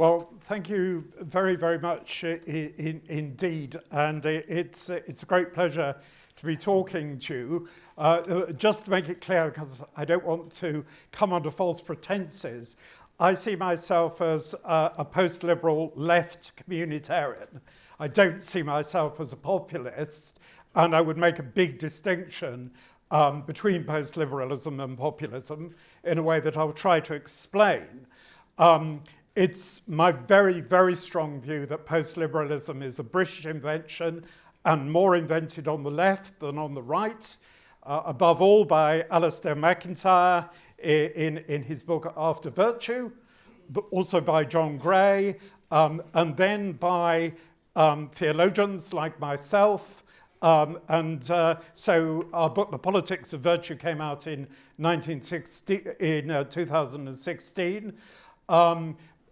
Well, thank you very, very much indeed. And it's a great pleasure to be talking to you. Just to make it clear, because I don't want to come under false pretenses, I see myself as a post-liberal left communitarian. I don't see myself as a populist, and I would make a big distinction between post-liberalism and populism in a way that I'll try to explain. It's my very, very strong view that post-liberalism is a British invention and more invented on the left than on the right, above all by Alasdair MacIntyre in his book After Virtue, but also by John Gray, and then by theologians like myself. So our book, The Politics of Virtue, came out in 2016.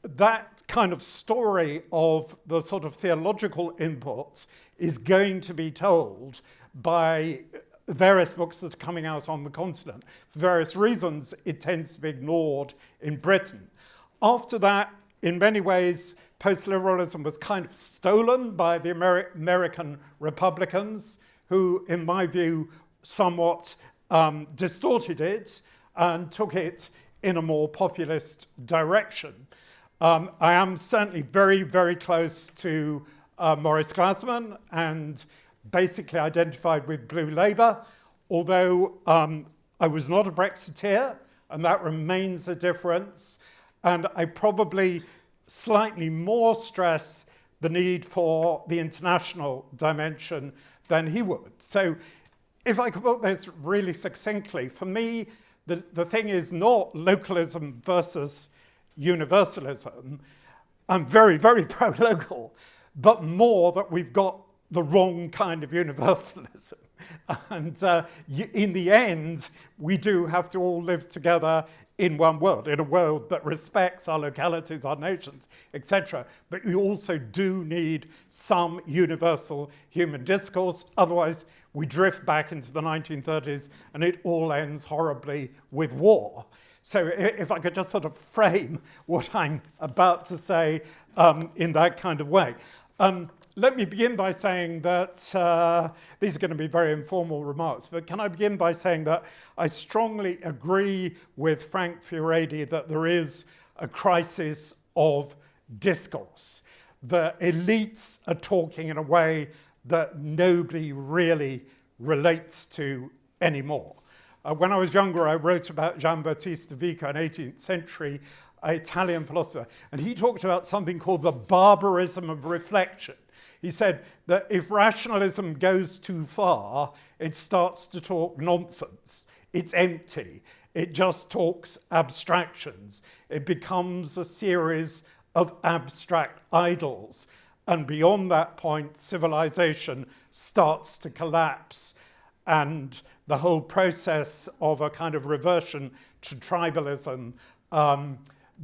That kind of story of the sort of theological inputs is going to be told by various books that are coming out on the continent. For various reasons, it tends to be ignored in Britain. After that, in many ways, post-liberalism was kind of stolen by the American Republicans, who, in my view, somewhat distorted it and took it in a more populist direction. I am certainly very, very close to Maurice Glasman and basically identified with Blue Labour, although I was not a Brexiteer, and that remains a difference. And I probably slightly more stress the need for the international dimension than he would. So if I could put this really succinctly, for me, the thing is not localism versus universalism. I'm very, very pro-local, but more that we've got the wrong kind of universalism. And in the end, we do have to all live together in one world, in a world that respects our localities, our nations, etc. But we also do need some universal human discourse. Otherwise, we drift back into the 1930s and it all ends horribly with war. So if I could just sort of frame what I'm about to say in that kind of way. Let me begin by saying that these are going to be very informal remarks, but can I begin by saying that I strongly agree with Frank Furedi that there is a crisis of discourse. The elites are talking in a way that nobody really relates to anymore. When I was younger, I wrote about Giambattista Vico, an 18th century Italian philosopher, and he talked about something called the barbarism of reflection. He said that if rationalism goes too far, it starts to talk nonsense. It's empty. It just talks abstractions. It becomes a series of abstract idols. And beyond that point, civilization starts to collapse, and the whole process of a kind of reversion to tribalism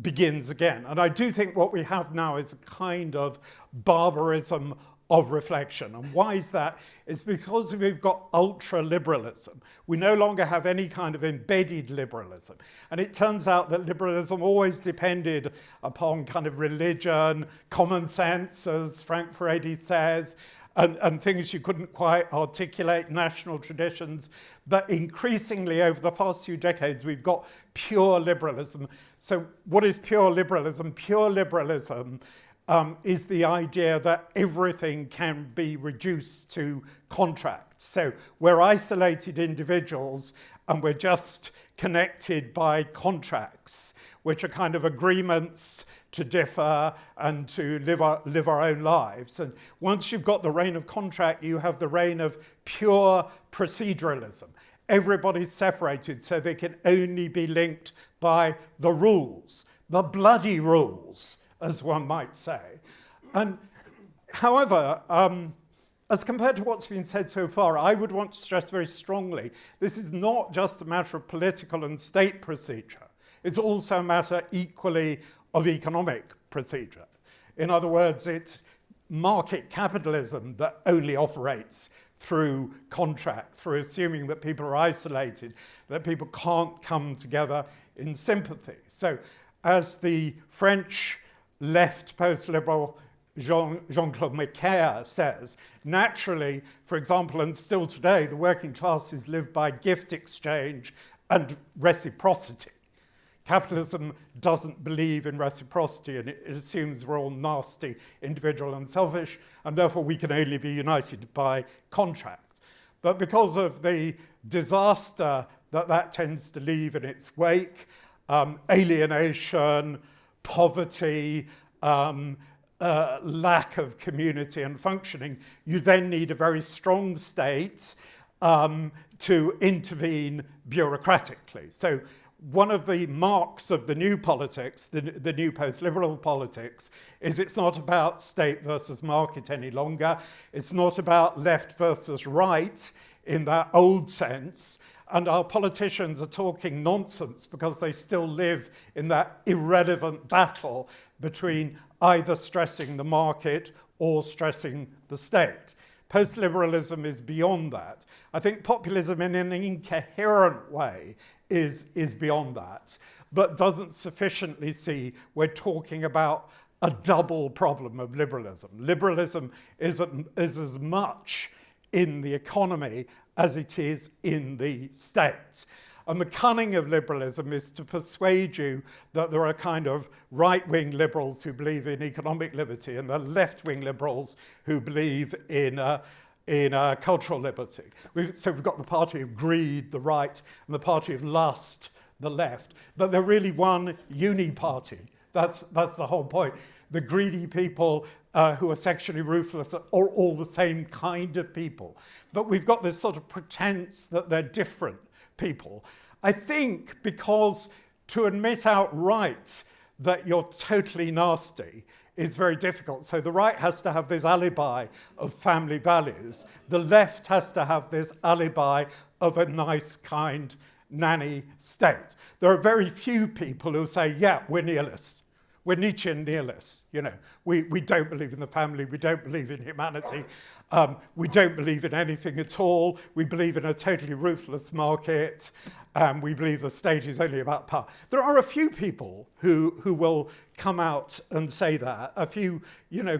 begins again. And I do think what we have now is a kind of barbarism of reflection. And why is that? It's because we've got ultra-liberalism. We no longer have any kind of embedded liberalism. And it turns out that liberalism always depended upon kind of religion, common sense, as Frank Furedi says, and things you couldn't quite articulate, national traditions. But increasingly over the past few decades, we've got pure liberalism. So what is pure liberalism? Pure liberalism is the idea that everything can be reduced to contracts. So we're isolated individuals and we're just connected by contracts, which are kind of agreements to differ and to live our own lives. And once you've got the reign of contract, you have the reign of pure proceduralism. Everybody's separated, so they can only be linked by the rules, the bloody rules, as one might say. And however, as compared to what's been said so far, I would want to stress very strongly, this is not just a matter of political and state procedure. It's also a matter equally of economic procedure. In other words, it's market capitalism that only operates through contract, through assuming that people are isolated, that people can't come together in sympathy. So as the French left post-liberal Jean-Claude Maistre says, naturally, for example, and still today, the working classes live by gift exchange and reciprocity. Capitalism doesn't believe in reciprocity, and it assumes we're all nasty, individual and selfish, and therefore we can only be united by contract. But because of the disaster that tends to leave in its wake, alienation, poverty, lack of community and functioning, you then need a very strong state to intervene bureaucratically. So one of the marks of the new politics, the new post-liberal politics, is it's not about state versus market any longer. It's not about left versus right in that old sense. And our politicians are talking nonsense because they still live in that irrelevant battle between either stressing the market or stressing the state. Post-liberalism is beyond that. I think populism in an incoherent way is beyond that, but doesn't sufficiently see we're talking about a double problem of liberalism. Liberalism is as much in the economy as it is in the state. And the cunning of liberalism is to persuade you that there are kind of right-wing liberals who believe in economic liberty and the left-wing liberals who believe in cultural liberty. So we've got the party of greed, the right, and the party of lust, the left. But they're really one uniparty. That's the whole point. The greedy people who are sexually ruthless are all the same kind of people. But we've got this sort of pretense that they're different people. I think because to admit outright that you're totally nasty is very difficult. So the right has to have this alibi of family values. The left has to have this alibi of a nice, kind, nanny state. There are very few people who say, yeah, we're nihilists. We're Nietzschean nihilists. You know, we don't believe in the family. We don't believe in humanity. We don't believe in anything at all. We believe in a totally ruthless market. We believe the state is only about power. There are a few people who will come out and say that. A few,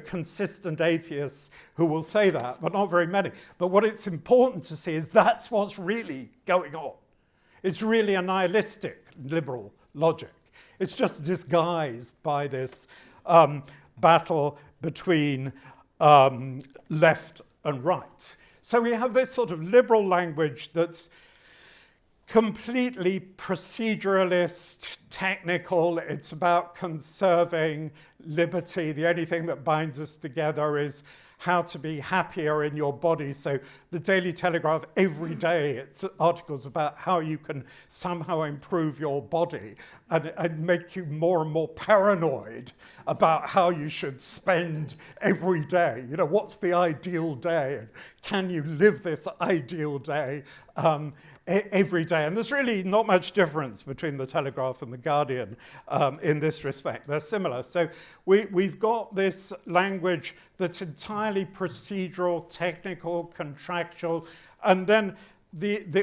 consistent atheists who will say that, but not very many. But what it's important to see is that's what's really going on. It's really a nihilistic liberal logic. It's just disguised by this battle between left and right. So we have this sort of liberal language that's completely proceduralist, technical. It's about conserving liberty. The only thing that binds us together is how to be happier in your body. So the Daily Telegraph, every day, it's articles about how you can somehow improve your body and make you more and more paranoid about how you should spend every day. What's the ideal day? And can you live this ideal day every day? And there's really not much difference between the Telegraph and the Guardian in this respect. They're similar. So we've got this language that's entirely procedural, technical, contractual, and then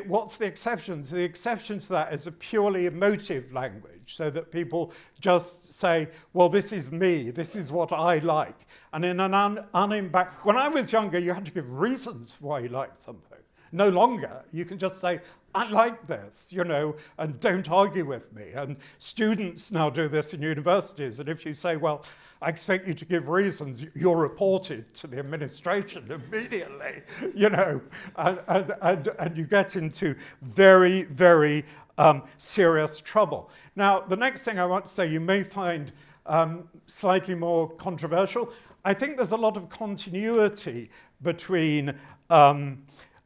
what's the exception? The exception to that is a purely emotive language, so that people just say, well, this is me, this is what I like. And in an when I was younger, you had to give reasons for why you liked something. No longer. You can just say, I like this, and don't argue with me. And students now do this in universities. And if you say, well, I expect you to give reasons, you're reported to the administration immediately, and you get into very, very serious trouble. Now, the next thing I want to say, you may find slightly more controversial. I think there's a lot of continuity between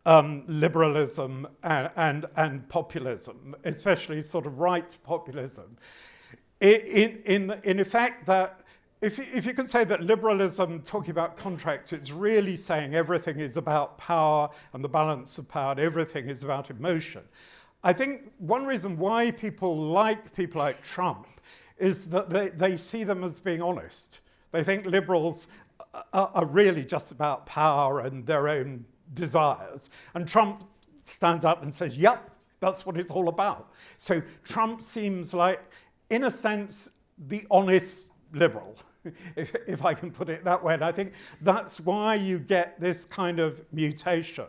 liberalism and populism, especially sort of right populism. In effect, that if you can say that liberalism, talking about contracts, it's really saying everything is about power and the balance of power, and everything is about emotion. I think one reason why people like Trump is that they see them as being honest. They think liberals are really just about power and their own desires. And Trump stands up and says, yep, that's what it's all about. So Trump seems like, in a sense, the honest liberal, if I can put it that way. And I think that's why you get this kind of mutation.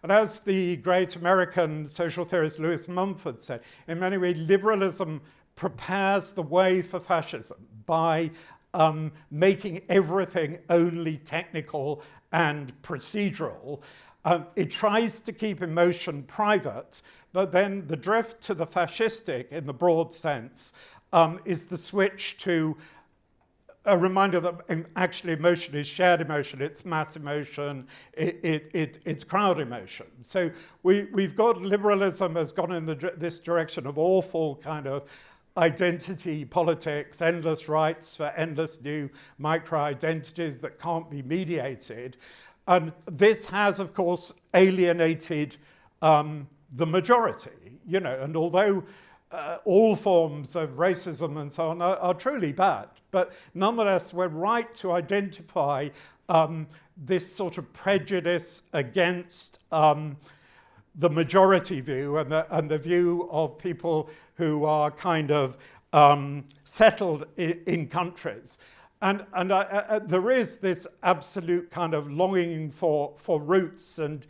And as the great American social theorist Lewis Mumford said, in many ways, liberalism prepares the way for fascism by making everything only technical and procedural. It tries to keep emotion private, but then the drift to the fascistic, in the broad sense, is the switch to a reminder that actually emotion is shared emotion, it's mass emotion, it's crowd emotion. So we've got liberalism has gone in this direction of awful kind of identity politics, endless rights for endless new micro-identities that can't be mediated. And this has, of course, alienated the majority, and although all forms of racism and so on are truly bad, but nonetheless we're right to identify this sort of prejudice against the majority view and the view of people who are kind of settled in countries. And there is this absolute kind of longing for roots, and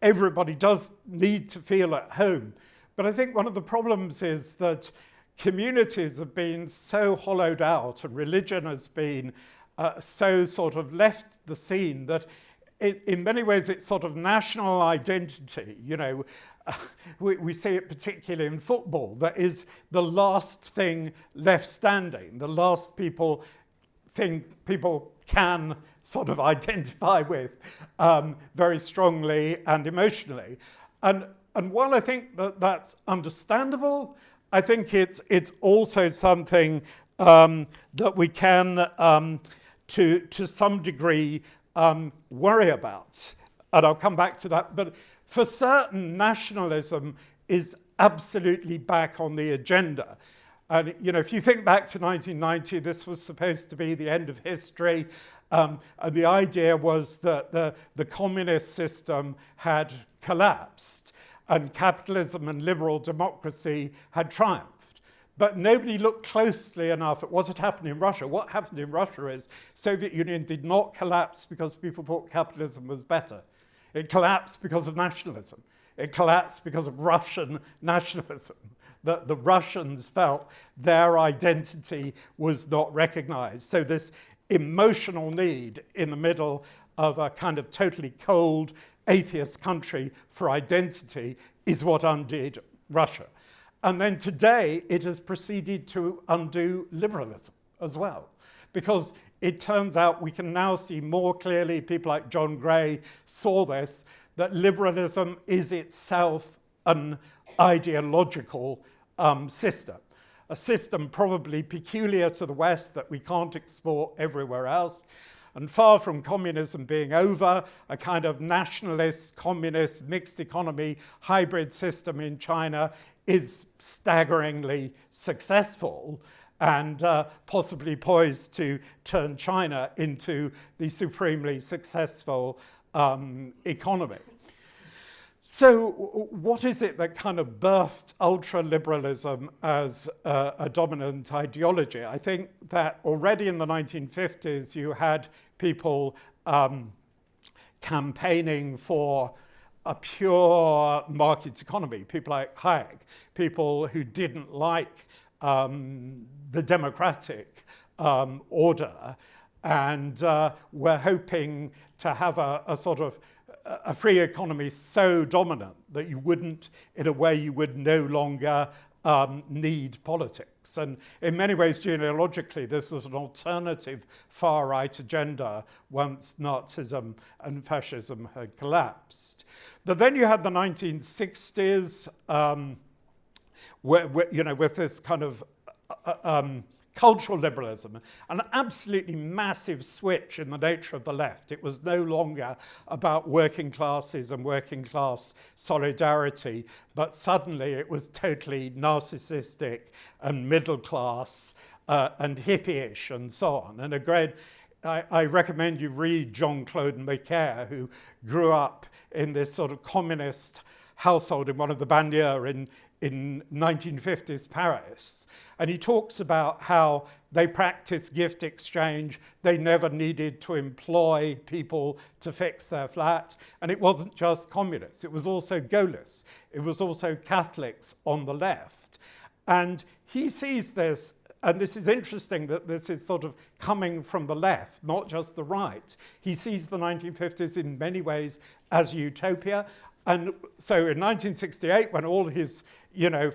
everybody does need to feel at home. But I think one of the problems is that communities have been so hollowed out and religion has been so sort of left the scene that in many ways it's sort of national identity. We see it particularly in football. That is the last thing left standing, the last thing people can sort of identify with very strongly and emotionally. And while I think that that's understandable, I think it's also something that we can, to some degree, worry about. And I'll come back to that. But for certain, nationalism is absolutely back on the agenda. And if you think back to 1990, this was supposed to be the end of history. And the idea was that the communist system had collapsed and capitalism and liberal democracy had triumphed. But nobody looked closely enough at what had happened in Russia. What happened in Russia is Soviet Union did not collapse because people thought capitalism was better. It collapsed because of nationalism. It collapsed because of Russian nationalism. That the Russians felt their identity was not recognized. So this emotional need in the middle of a kind of totally cold atheist country for identity is what undid Russia. And then today it has proceeded to undo liberalism as well, because it turns out we can now see more clearly, people like John Gray saw this, that liberalism is itself an ideological system. A system probably peculiar to the West that we can't export everywhere else. And far from communism being over, a kind of nationalist, communist, mixed economy, hybrid system in China is staggeringly successful and possibly poised to turn China into the supremely successful economy. So what is it that kind of birthed ultraliberalism as a dominant ideology? I think that already in the 1950s you had people campaigning for a pure market economy, people like Hayek, people who didn't like the democratic order and were hoping to have a sort of a free economy so dominant that you wouldn't, in a way, you would no longer need politics. And in many ways, genealogically, this was an alternative far-right agenda once Nazism and fascism had collapsed. But then you had the 1960s, with this kind of cultural liberalism, an absolutely massive switch in the nature of the left. It was no longer about working classes and working class solidarity, but suddenly it was totally narcissistic and middle class and hippie-ish and so on. And again, I recommend you read Jean-Claude Macaire, who grew up in this sort of communist household in one of the banlieues in 1950s Paris, and he talks about how they practiced gift exchange. They never needed to employ people to fix their flat, and it wasn't just communists, it was also Gaullists, it was also Catholics on the left. And he sees this, and this is interesting that this is sort of coming from the left, not just the right. He sees the 1950s in many ways as utopia. And so in 1968, when all his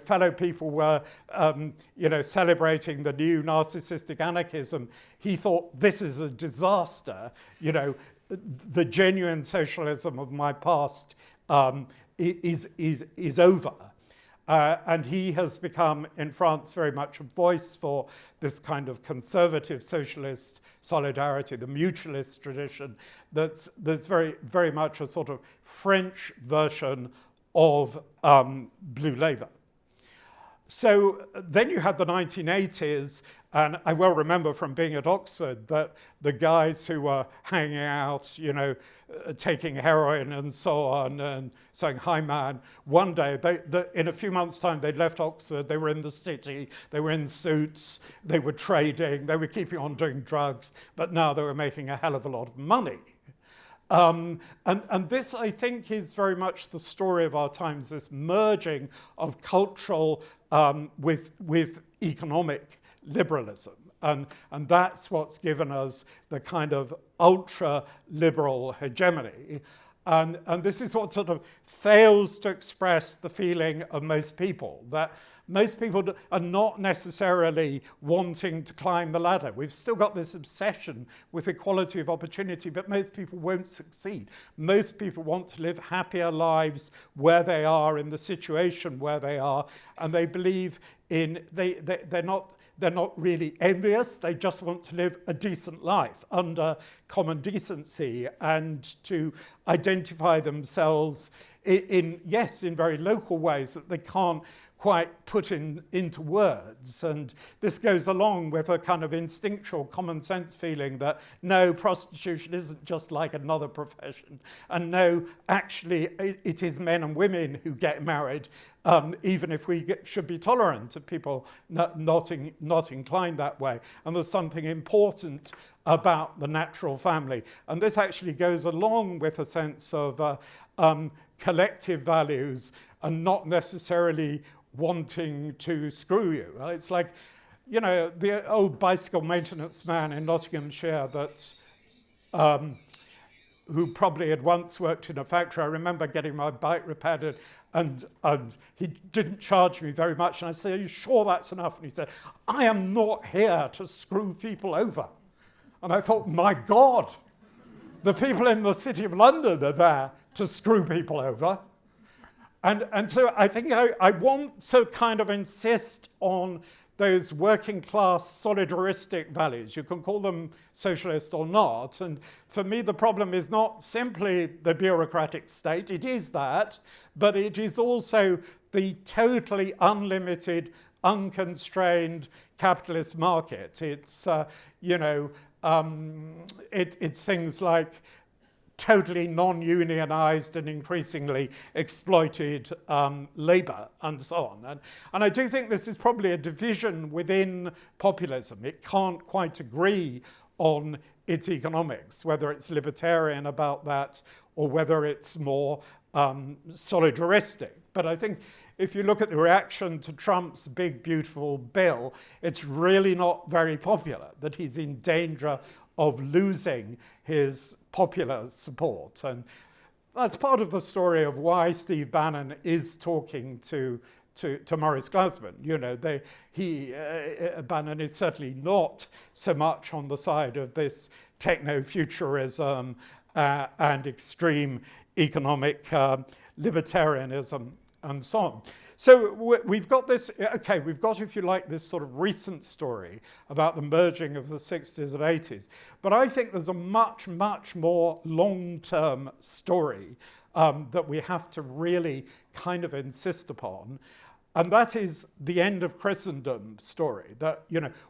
fellow people were celebrating the new narcissistic anarchism, he thought, this is a disaster. The genuine socialism of my past is over. And he has become, in France, very much a voice for this kind of conservative socialist solidarity, the mutualist tradition that's very, very much a sort of French version of Blue Labour. So then you had the 1980s, and I well remember from being at Oxford that the guys who were hanging out, taking heroin and so on, and saying, "Hi, man," one day, in a few months' time, they'd left Oxford, they were in the city, they were in suits, they were trading, they were keeping on doing drugs, but now they were making a hell of a lot of money. And this, I think, is very much the story of our times, this merging of cultural with economic liberalism. And that's what's given us the kind of ultra-liberal hegemony. And this is what sort of fails to express the feeling of most people, that most people are not necessarily wanting to climb the ladder. We've still got this obsession with equality of opportunity, but most people won't succeed. Most people want to live happier lives where they are, in the situation where they are, and they believe in, they're not really envious, they just want to live a decent life under common decency and to identify themselves in very local ways that they can't quite put into words. And this goes along with a kind of instinctual common sense feeling that no, prostitution isn't just like another profession, and no, actually it is men and women who get married, even if we should be tolerant of people not inclined that way. And there's something important about the natural family. And this actually goes along with a sense of collective values and not necessarily wanting to screw you. It's like, the old bicycle maintenance man in Nottinghamshire who probably had once worked in a factory. I remember getting my bike repaired and he didn't charge me very much. And I said, "Are you sure that's enough?" And he said, "I am not here to screw people over." And I thought, my God, the people in the City of London are there to screw people over. And so I think I want to kind of insist on those working class solidaristic values. You can call them socialist or not. And for me, the problem is not simply the bureaucratic state. It is that, but it is also the totally unlimited, unconstrained capitalist market. It's, it's things like totally non-unionized and increasingly exploited labour and so on. And I do think this is probably a division within populism. It can't quite agree on its economics, whether it's libertarian about that or whether it's more solidaristic. But I think if you look at the reaction to Trump's big, beautiful bill, it's really not very popular, that he's in danger of losing his popular support. And that's part of the story of why Steve Bannon is talking to Maurice Glasman. Bannon is certainly not so much on the side of this techno-futurism and extreme economic libertarianism and so on. So we've got this, we've got, if you like, this sort of recent story about the merging of the 60s and 80s. But I think there's a much, much more long-term story that we have to really kind of insist upon. And that is the end of Christendom story. That,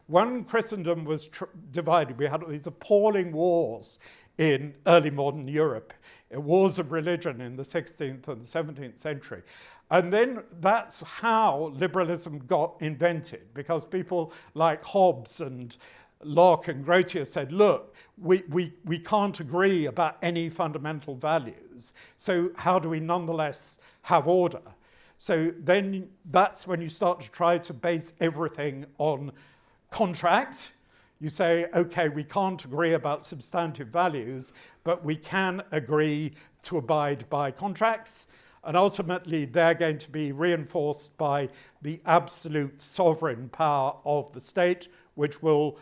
when Christendom was divided, we had these appalling wars in early modern Europe. Wars of religion in the 16th and 17th century. And then that's how liberalism got invented, because people like Hobbes and Locke and Grotius said, look, we can't agree about any fundamental values, so how do we nonetheless have order? So then that's when you start to try to base everything on contract. You say, okay, we can't agree about substantive values, but we can agree to abide by contracts. And ultimately, they're going to be reinforced by the absolute sovereign power of the state, which will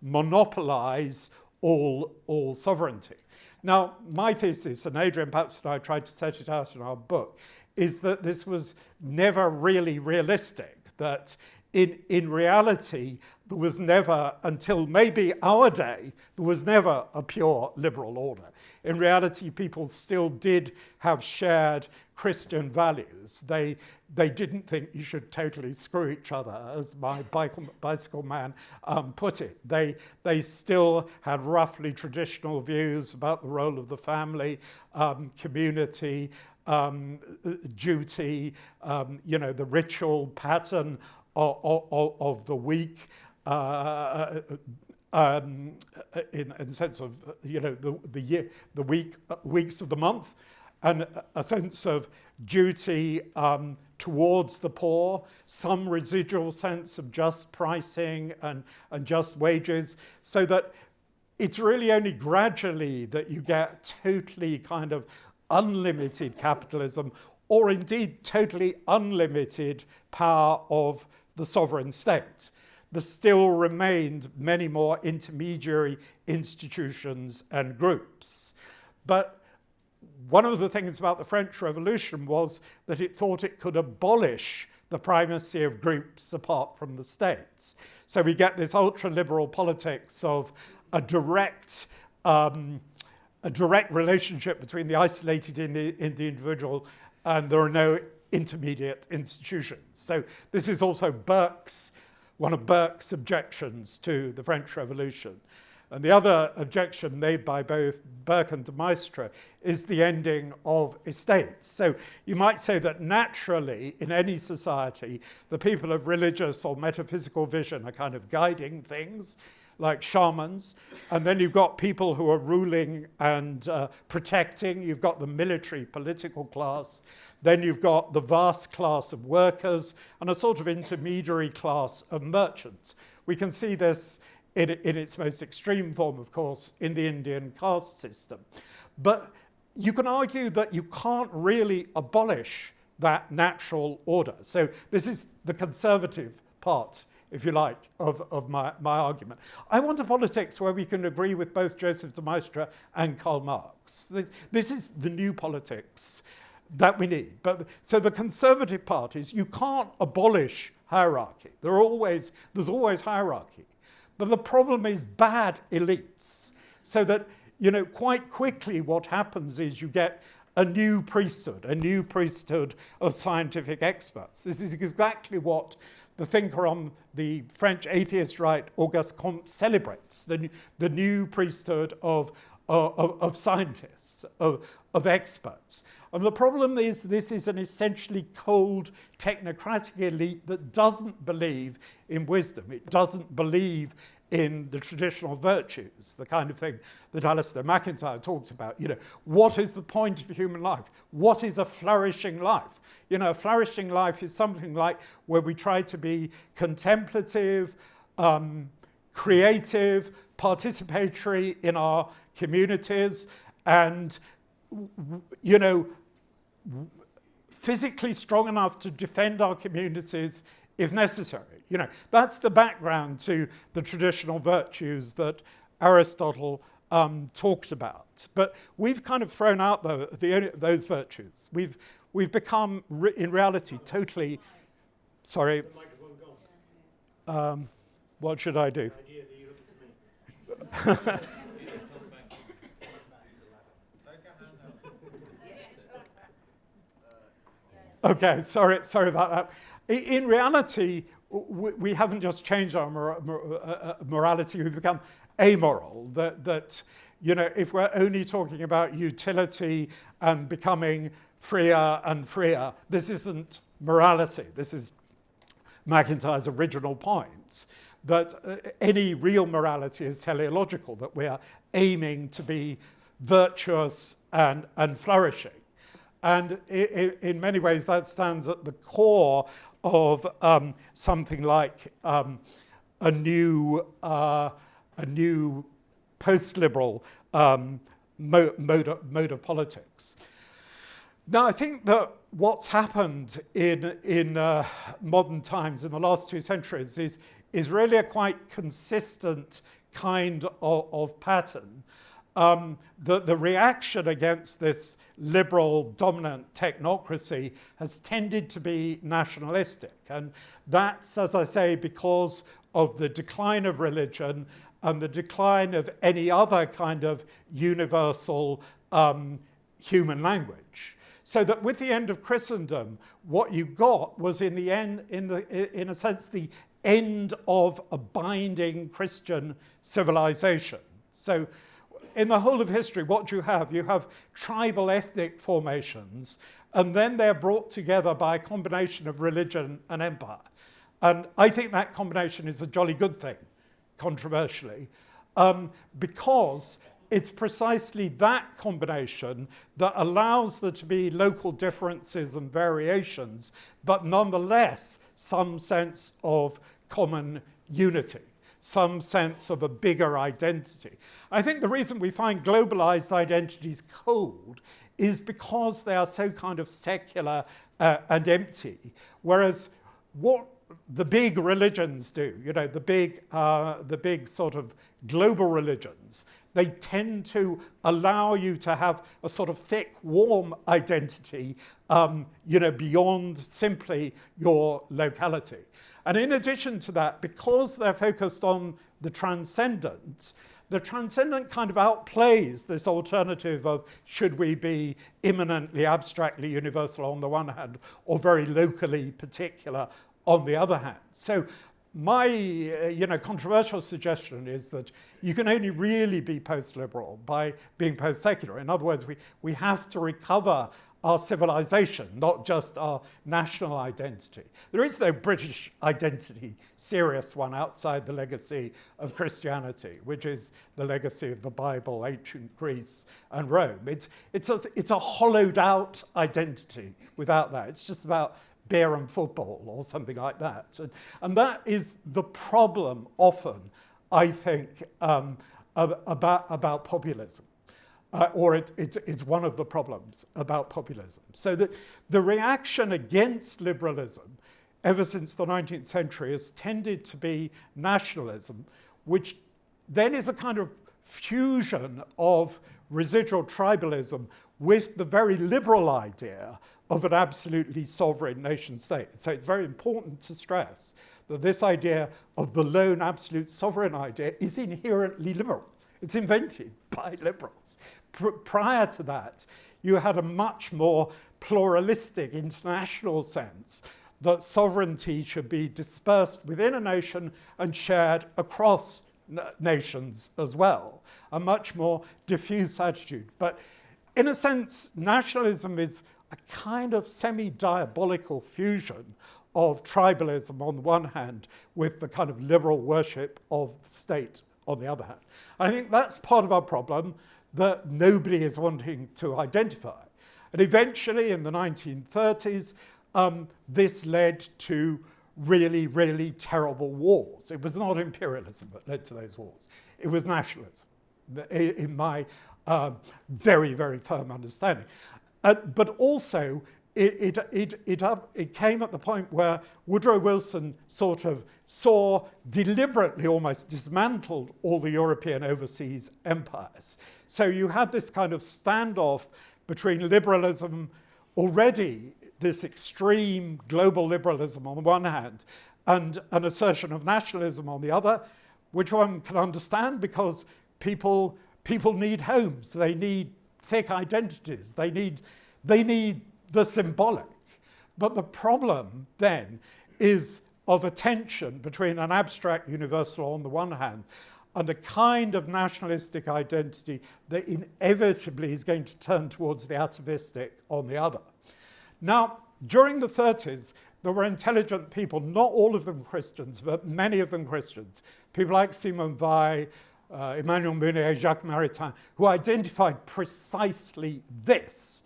monopolize all sovereignty. Now, my thesis, and Adrian Papst and I tried to set it out in our book, is that this was never really realistic, that in reality, there was never, until maybe our day, there was never a pure liberal order. In reality, people still did have shared Christian values. They didn't think you should totally screw each other, as my bicycle man put it. They still had roughly traditional views about the role of the family, community, duty, the ritual pattern of the week, in the sense of the year, the weeks of the month, and a sense of duty towards the poor, some residual sense of just pricing and just wages, so that it's really only gradually that you get totally kind of unlimited capitalism, or indeed totally unlimited power of the sovereign state. There still remained many more intermediary institutions and groups. But one of the things about the French Revolution was that it thought it could abolish the primacy of groups apart from the states. So we get this ultra-liberal politics of a direct relationship between the isolated and the individual, and there are no intermediate institutions. So this is also one of Burke's objections to the French Revolution. And the other objection made by both Burke and de Maistre is the ending of estates. So you might say that naturally, in any society, the people of religious or metaphysical vision are kind of guiding things, like shamans. And then you've got people who are ruling and protecting. You've got the military political class. Then you've got the vast class of workers and a sort of intermediary class of merchants. We can see this in its most extreme form, of course, in the Indian caste system. But you can argue that you can't really abolish that natural order. So this is the conservative part, if you like, of my argument. I want a politics where we can agree with both Joseph de Maistre and Karl Marx. This is the new politics that we need. So the conservative part is you can't abolish hierarchy. There's always hierarchy. But the problem is bad elites. So that, quite quickly what happens is you get a new priesthood of scientific experts. This is exactly what the thinker on the French atheist right, Auguste Comte, celebrates, the new priesthood of scientists, of experts. And the problem is this is an essentially cold technocratic elite that doesn't believe in wisdom. It doesn't believe in the traditional virtues, the kind of thing that Alasdair MacIntyre talks about. What is the point of human life? What is a flourishing life? A flourishing life is something like where we try to be contemplative, creative, participatory in our communities, and physically strong enough to defend our communities if necessary. That's the background to the traditional virtues that Aristotle talked about. But we've kind of thrown out those virtues. We've become, in reality, totally... Sorry. What should I do? Okay, sorry about that. In reality, we haven't just changed our morality, we've become amoral. That if we're only talking about utility and becoming freer and freer, this isn't morality. This is MacIntyre's original point, that any real morality is teleological, that we are aiming to be virtuous and flourishing. And in many ways that stands at the core of something like a new post-liberal mode of politics. Now, I think that what's happened in modern times in the last 2 centuries is really a quite consistent kind of pattern. The reaction against this liberal dominant technocracy has tended to be nationalistic, and that's, as I say, because of the decline of religion and the decline of any other kind of universal human language. So that with the end of Christendom, what you got was in the end, in a sense, the end of a binding Christian civilization. So in the whole of history, what you have tribal ethnic formations, and then they're brought together by a combination of religion and empire. And I think that combination is a jolly good thing, controversially, because it's precisely that combination that allows there to be local differences and variations, but nonetheless some sense of common unity, some sense of a bigger identity. I think the reason we find globalized identities cold is because they are so kind of secular and empty, whereas what the big religions do, the big sort of global religions, they tend to allow you to have a sort of thick, warm identity, beyond simply your locality. And in addition to that, because they're focused on the transcendent kind of outplays this alternative of should we be immanently, abstractly universal on the one hand, or very locally particular on the other hand. So my controversial suggestion is that you can only really be post-liberal by being post-secular. In other words, we have to recover our civilization, not just our national identity. There is no British identity, serious one, outside the legacy of Christianity, which is the legacy of the Bible, ancient Greece and Rome. It's a hollowed out identity without that. It's just about beer and football or something like that. And that is the problem often, I think, about populism. Or it's one of the problems about populism. So that the reaction against liberalism ever since the 19th century has tended to be nationalism, which then is a kind of fusion of residual tribalism with the very liberal idea of an absolutely sovereign nation state. So it's very important to stress that this idea of the lone absolute sovereign idea is inherently liberal. It's invented by liberals. Prior to that, you had a much more pluralistic international sense that sovereignty should be dispersed within a nation and shared across nations as well, a much more diffuse attitude. But in a sense, nationalism is a kind of semi-diabolical fusion of tribalism on the one hand with the kind of liberal worship of the state on the other hand. I think that's part of our problem that nobody is wanting to identify. And eventually in the 1930s, this led to really, really terrible wars. It was not imperialism that led to those wars. It was nationalism, in my very, very firm understanding. But also, it came at the point where Woodrow Wilson sort of deliberately almost dismantled all the European overseas empires. So you had this kind of standoff between liberalism, already this extreme global liberalism on the one hand, and an assertion of nationalism on the other, which one can understand because people need homes, they need thick identities, they need the symbolic. But the problem then is of a tension between an abstract universal on the one hand and a kind of nationalistic identity that inevitably is going to turn towards the atavistic on the other. Now, during the 30s, there were intelligent people, not all of them Christians, but many of them Christians, people like Simone Weil, Emmanuel Mounier, Jacques Maritain, who identified precisely this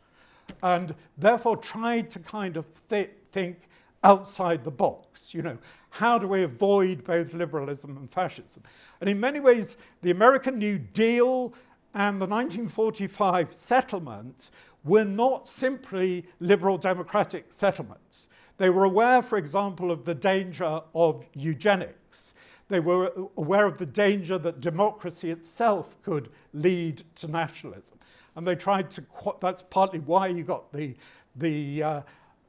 and therefore tried to kind of think outside the box. You know, how do we avoid both liberalism and fascism? And in many ways, the American New Deal and the 1945 settlements were not simply liberal democratic settlements. They were aware, for example, of the danger of eugenics. They were aware of the danger that democracy itself could lead to nationalism. And they tried to, that's partly why you got the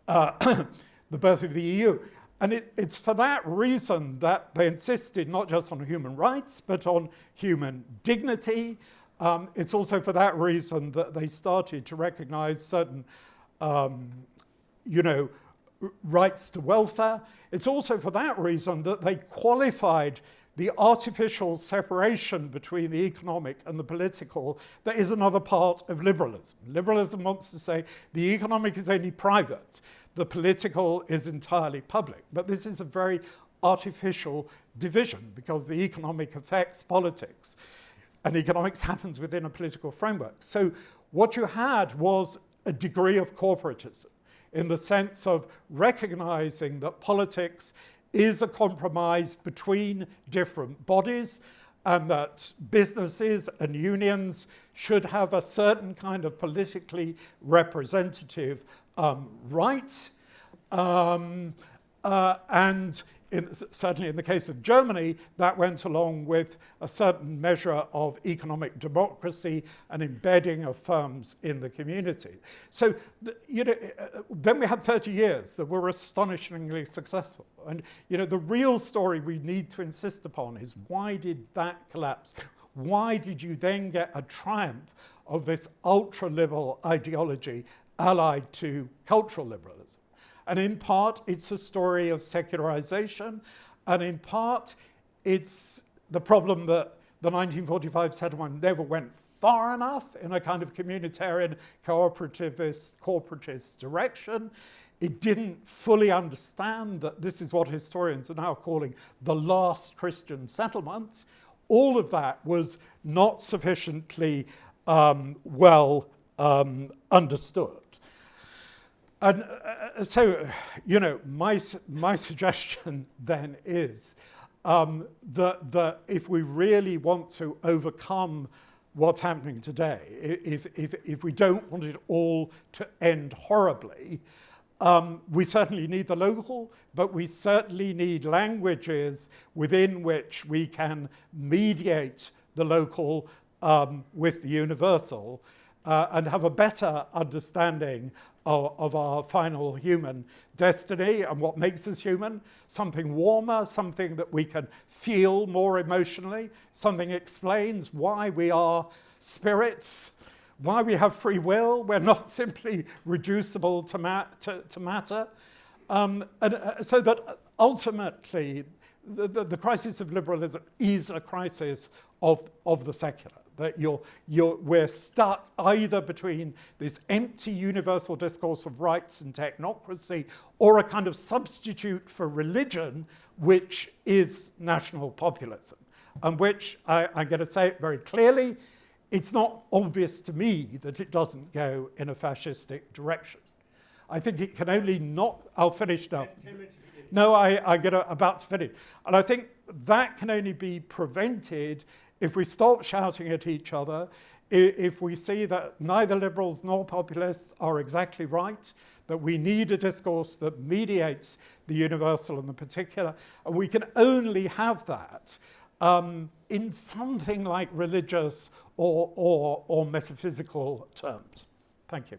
birth of the EU. And it's for that reason that they insisted not just on human rights, but on human dignity. It's also for that reason that they started to recognize certain, rights to welfare. It's also for that reason that they qualified the artificial separation between the economic and the political that is another part of liberalism. Liberalism wants to say the economic is only private, the political is entirely public. But this is a very artificial division because the economic affects politics and economics happens within a political framework. So what you had was a degree of corporatism in the sense of recognizing that politics is a compromise between different bodies and that businesses and unions should have a certain kind of politically representative right. And certainly in the case of Germany, that went along with a certain measure of economic democracy and embedding of firms in the community. So, then we had 30 years that were astonishingly successful. And, the real story we need to insist upon is why did that collapse? Why did you then get a triumph of this ultra-liberal ideology allied to cultural liberalism? And in part, it's a story of secularization, and in part, it's the problem that the 1945 settlement never went far enough in a kind of communitarian, cooperativist, corporatist direction. It didn't fully understand that this is what historians are now calling the last Christian settlement. All of that was not sufficiently well understood. And so, my suggestion then is that if we really want to overcome what's happening today, if we don't want it all to end horribly, we certainly need the local, but we certainly need languages within which we can mediate the local with the universal and have a better understanding of our final human destiny and what makes us human, something warmer, something that we can feel more emotionally, something explains why we are spirits, why we have free will, we're not simply reducible to matter. So that ultimately the crisis of liberalism is a crisis of the secular. That we're stuck either between this empty universal discourse of rights and technocracy or a kind of substitute for religion, which is national populism, and which, I'm going to say it very clearly, it's not obvious to me that it doesn't go in a fascistic direction. I think it can only not, I'll finish now. 10 minutes. No, I'm about to finish. And I think that can only be prevented if we stop shouting at each other, if we see that neither liberals nor populists are exactly right, that we need a discourse that mediates the universal and the particular, and we can only have that in something like religious or metaphysical terms. Thank you.